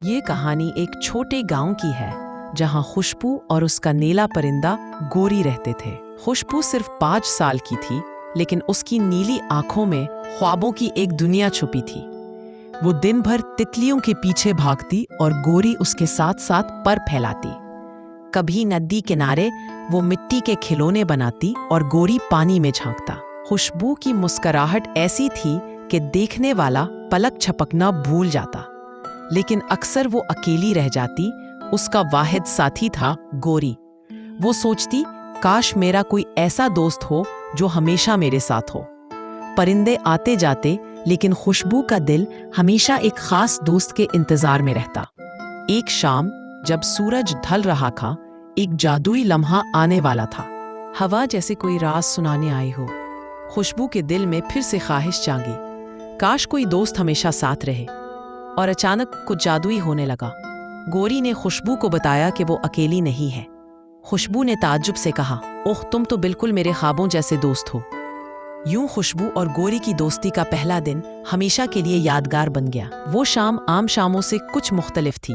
یہ کہانی ایک چھوٹے گاؤں کی ہے جہاں خوشبو اور اس کا نیلا پرندہ گوری رہتے تھے۔ خوشبو صرف 5 سال کی تھی، لیکن اس کی نیلی آنکھوں میں خوابوں کی ایک دنیا چھپی تھی۔ وہ دن بھر تتلیوں کے پیچھے بھاگتی اور گوری اس کے ساتھ ساتھ پر پھیلاتی۔ کبھی ندی کنارے وہ مٹی کے کھلونے بناتی اور گوری پانی میں جھانکتا۔ خوشبو کی مسکراہٹ ایسی تھی کہ دیکھنے والا پلک چھپکنا بھول جاتا، لیکن اکثر وہ اکیلی رہ جاتی۔ اس کا واحد ساتھی تھا گوری۔ وہ سوچتی، کاش میرا کوئی ایسا دوست ہو جو ہمیشہ میرے ساتھ ہو۔ پرندے آتے جاتے، لیکن خوشبو کا دل ہمیشہ ایک خاص دوست کے انتظار میں رہتا۔ ایک شام جب سورج ڈھل رہا تھا، ایک جادوئی لمحہ آنے والا تھا۔ ہوا جیسے کوئی راز سنانے آئی ہو۔ خوشبو کے دل میں پھر سے خواہش جاگی، کاش کوئی دوست ہمیشہ ساتھ رہے۔ اور اچانک کچھ جادوئی ہونے لگا۔ گوری نے خوشبو کو بتایا کہ وہ اکیلی نہیں ہے۔ خوشبو نے تعجب سے کہا، اوہ، تم تو بالکل میرے خوابوں جیسے دوست ہو۔ یوں خوشبو اور گوری کی دوستی کا پہلا دن ہمیشہ کے لیے یادگار بن گیا۔ وہ شام عام شاموں سے کچھ مختلف تھی،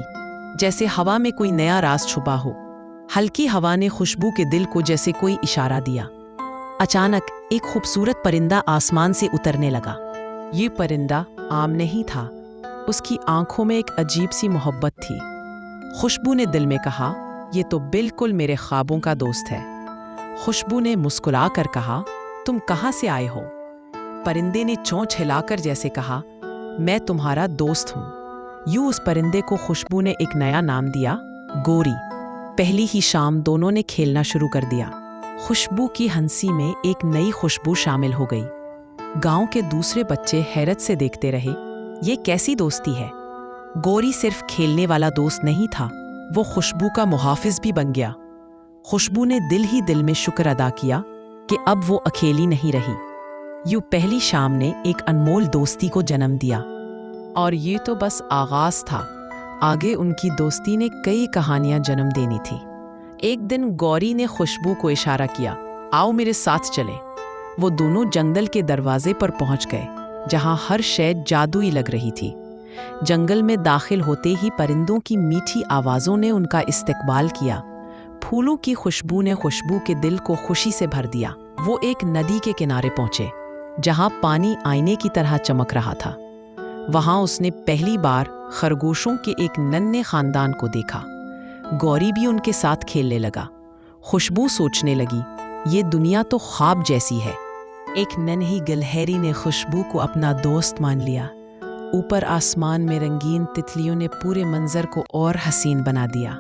جیسے ہوا میں کوئی نیا راز چھپا ہو۔ ہلکی ہوا نے خوشبو کے دل کو جیسے کوئی اشارہ دیا۔ اچانک ایک خوبصورت پرندہ آسمان سے اترنے لگا۔ یہ پرندہ عام نہیں تھا، اس کی آنکھوں میں ایک عجیب سی محبت تھی۔ خوشبو نے دل میں کہا، یہ تو بالکل میرے خوابوں کا دوست ہے۔ خوشبو نے مسکرا کر کہا، تم کہاں سے آئے ہو؟ پرندے نے چونچ ہلا کر جیسے کہا، میں تمہارا دوست ہوں۔ یوں اس پرندے کو خوشبو نے ایک نیا نام دیا، گوری۔ پہلی ہی شام دونوں نے کھیلنا شروع کر دیا۔ خوشبو کی ہنسی میں ایک نئی خوشبو شامل ہو گئی۔ گاؤں کے دوسرے بچے حیرت سے دیکھتے رہے، یہ کیسی دوستی ہے؟ گوری صرف کھیلنے والا دوست نہیں تھا، وہ خوشبو کا محافظ بھی بن گیا۔ خوشبو نے دل ہی دل میں شکر ادا کیا کہ اب وہ اکیلی نہیں رہی۔ یوں پہلی شام نے ایک انمول دوستی کو جنم دیا۔ اور یہ تو بس آغاز تھا، آگے ان کی دوستی نے کئی کہانیاں جنم دینی تھی۔ ایک دن گوری نے خوشبو کو اشارہ کیا، آؤ میرے ساتھ چلیں۔ وہ دونوں جنگل کے دروازے پر پہنچ گئے، جہاں ہر شے جادوئی لگ رہی تھی۔ جنگل میں داخل ہوتے ہی پرندوں کی میٹھی آوازوں نے ان کا استقبال کیا۔ پھولوں کی خوشبو نے خوشبو کے دل کو خوشی سے بھر دیا۔ وہ ایک ندی کے کنارے پہنچے، جہاں پانی آئینے کی طرح چمک رہا تھا۔ وہاں اس نے پہلی بار خرگوشوں کے ایک ننھے خاندان کو دیکھا۔ گوری بھی ان کے ساتھ کھیلنے لگا۔ خوشبو سوچنے لگی، یہ دنیا تو خواب جیسی ہے۔ ایک ننھی گلہری نے خوشبو کو اپنا دوست مان لیا۔ اوپر آسمان میں رنگین تتلیوں نے پورے منظر کو اور حسین بنا دیا۔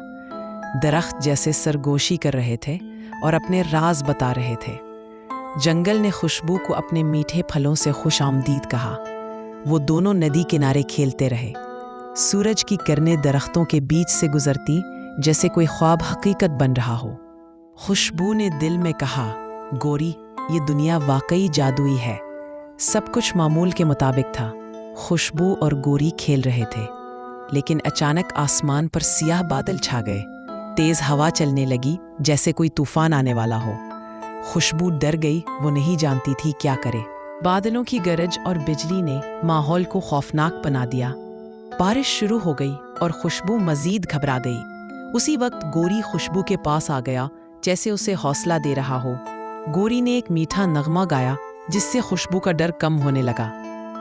درخت جیسے سرگوشی کر رہے تھے اور اپنے راز بتا رہے تھے۔ جنگل نے خوشبو کو اپنے میٹھے پھلوں سے خوش آمدید کہا۔ وہ دونوں ندی کنارے کھیلتے رہے۔ سورج کی کرنیں درختوں کے بیچ سے گزرتی، جیسے کوئی خواب حقیقت بن رہا ہو۔ خوشبو نے دل میں کہا، گوری، یہ دنیا واقعی جادوئی ہے۔ سب کچھ معمول کے مطابق تھا۔ خوشبو اور گوری کھیل رہے تھے، لیکن اچانک آسمان پر سیاہ بادل چھا گئے۔ تیز ہوا چلنے لگی، جیسے کوئی طوفان آنے والا ہو۔ خوشبو ڈر گئی، وہ نہیں جانتی تھی کیا کرے۔ بادلوں کی گرج اور بجلی نے ماحول کو خوفناک بنا دیا۔ بارش شروع ہو گئی اور خوشبو مزید گھبرا گئی۔ اسی وقت گوری خوشبو کے پاس آ گیا، جیسے اسے حوصلہ دے رہا ہو۔ گوری نے ایک میٹھا نغمہ گایا، جس سے خوشبو کا ڈر کم ہونے لگا۔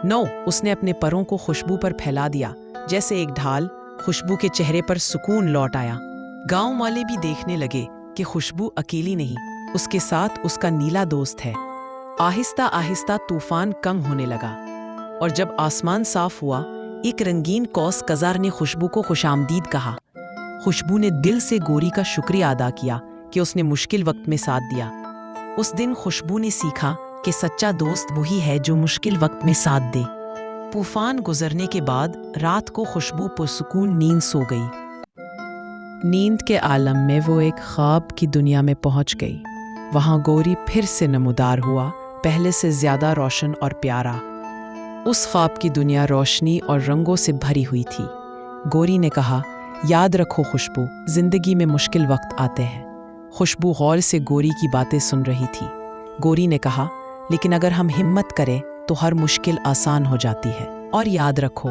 نو، اس نے اپنے پروں کو خوشبو پر پھیلا دیا، جیسے ایک ڈھال۔ خوشبو کے چہرے پر سکون لوٹ آیا۔ گاؤں والے بھی دیکھنے لگے کہ خوشبو اکیلی نہیں، اس کے ساتھ اس کا نیلا دوست ہے۔ آہستہ آہستہ طوفان کم ہونے لگا، اور جب آسمان صاف ہوا، ایک رنگین قوس قزح نے خوشبو کو خوش آمدید کہا۔ خوشبو نے دل سے گوری کا شکریہ ادا کیا کہ اس نے مشکل وقت میں ساتھ دیا۔ اس دن خوشبو نے سیکھا کہ سچا دوست وہی ہے جو مشکل وقت میں ساتھ دے۔ طوفان گزرنے کے بعد رات کو خوشبو پرسکون نیند سو گئی۔ نیند کے عالم میں وہ ایک خواب کی دنیا میں پہنچ گئی۔ وہاں گوری پھر سے نمودار ہوا، پہلے سے زیادہ روشن اور پیارا۔ اس خواب کی دنیا روشنی اور رنگوں سے بھری ہوئی تھی۔ گوری نے کہا، یاد رکھو خوشبو، زندگی میں مشکل وقت آتے ہیں۔ خوشبو غور سے گوری کی باتیں سن رہی تھی۔ گوری نے کہا، لیکن اگر ہم ہمت کریں تو ہر مشکل آسان ہو جاتی ہے۔ اور یاد رکھو،